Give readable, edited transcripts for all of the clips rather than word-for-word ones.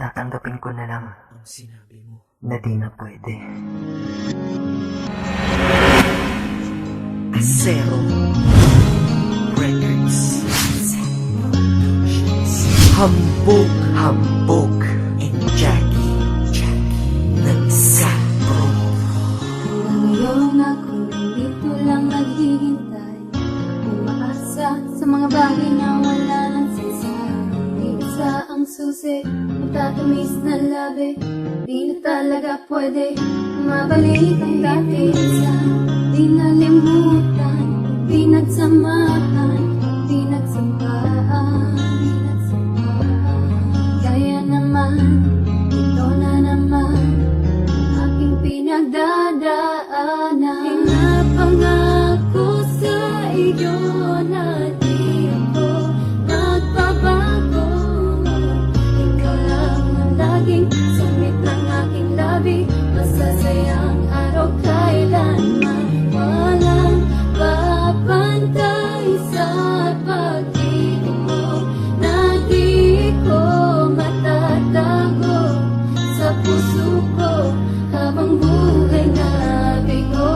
Tatanggapin ko na lang ang sinabi mo. na di na pwede. Zero Records. Hambog Hambog and Jackie ng Sapro. Ngayon ako dito lang naghihintay, umaasa sa mga bagay na wala ng saysay. Isa ang susi, matatamis na labi, di na talaga pwede mabalik ang dati. Isa, di nalimutan, di nagsamahan, di nagsampaan, di nagsampaan. Kaya naman, ito na naman aking pinagdadaanan. Pinapangako sa iyo na di ako nagbabago. Ikaw lang ang laging sumit ng aking labi. Masasayang araw kailanman. Walang papantay sa pag-ibig mo na di ko matatago sa puso ko habang buhay na bigo.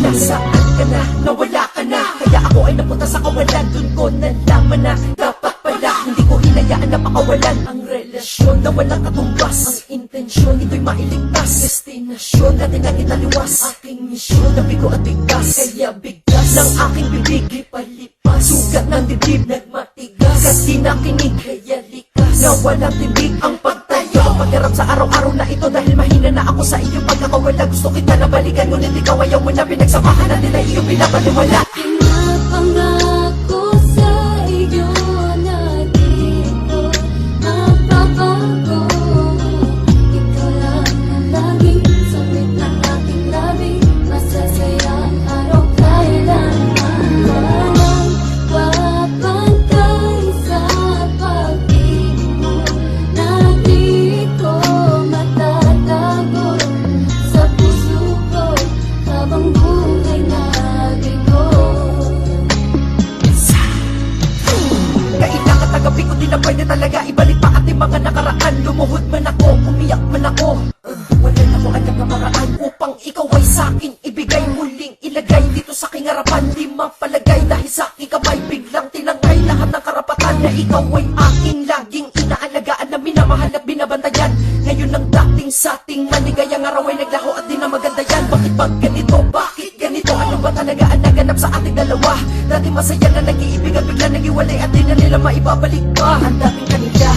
Nasaan ka na? Nawala ka na. Kaya ako ay napunta sa kawalan. Dun ko nalaman na dapat pala hindi ko hinayaan na makawalan ang relasyon na walang katumbas. Ang intensyon ito'y mailigtas. Destinasyon natin na kinaliwas. Aking misyon na bigo at bigkas. Kaya bigkas ng aking bibig ipalipas. Sugat ng dibdib nagmatigas. Kasi nakinig kaya likas na walang tibig ang pagtayo. Pagharap sa araw-araw na ito dahil mahina na ako sa iyong pagkakawala. Gusto kita na balikan ngunit ikaw ayaw mo na. Pinagsamahan natin na iyong pinapaniwala. Pinapangako sa iyo na di ko magbabago. Ikaw lang ang laging sumit ng aking labi. Masasayang araw kailanman. Walang papantay sa pag-ibig mo na di ko matatago sa puso ko habang buhay na bigo. Kailangan tagapin ko din na pwede talaga ibalik pa ating mga nakaraan. Lumuhod man ako, umiyak man ako, wala na ko alam na maraan upang ikaw ay sa'kin ibigay. Muling ilagay dito sa aking harapan. Di mapalagay dahil sa aking kamay biglang tinangay lahat ng karapatan na ikaw ay aking laging inaalagaan na minamahal at binabantayan. Ngayon ang dating sa ating maligayang araw ay naglaho at di na maganda yan. Bakit ba ganito? Bakit ganito? Ano ba talaga ang naganap sa ating dalawa? Dati masaya na nag-iibig at bigla nag-iwalay at di na nila maibabalik pa ang dating kanila.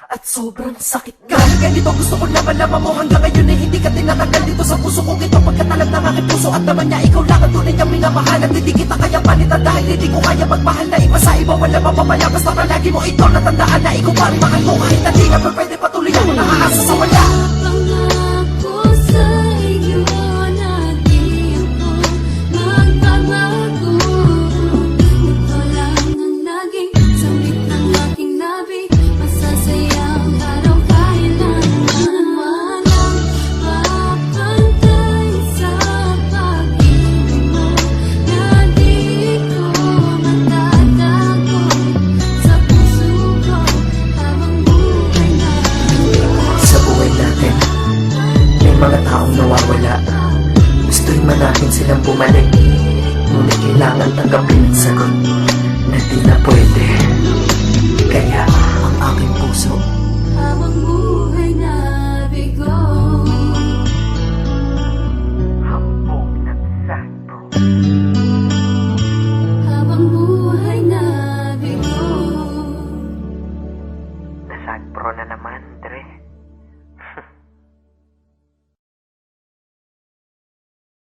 At sobrang sakit ka. Ganito gusto ko naman mo hanggang ngayon ay hindi ka tinatanggal dito sa puso kong ito. Pagkatalag ng aking puso at naman niya ikaw lang ang tunay niyang minamahal. At hindi kita kaya palitan dahil hindi ko kaya magmahal na iba sa iba. Wala mapapala basta palagi mo ito natandaan na ikaw pa rin mahal ko. Kahit na di na pwede patuloy ako nakaasa sa wala. Pangako sa iyo na di ako magbabago. Ito lang ang laging sumit ng aking labi. Masasayang araw kailanman. Walang papantay sa pag-ibig mo na di ko matatago sa puso ko habang buhay na bigo. Sa buhay natin, may mga taong nawawala. Gusto'y man natin silang bumalik, ngunit kailangan tanggapin ang sagot na di na pwede. Kaya ang aking puso Habang buhay na bigo. hambog ng sakto. Habang buhay na bigo. Nasagpro na naman, Dre.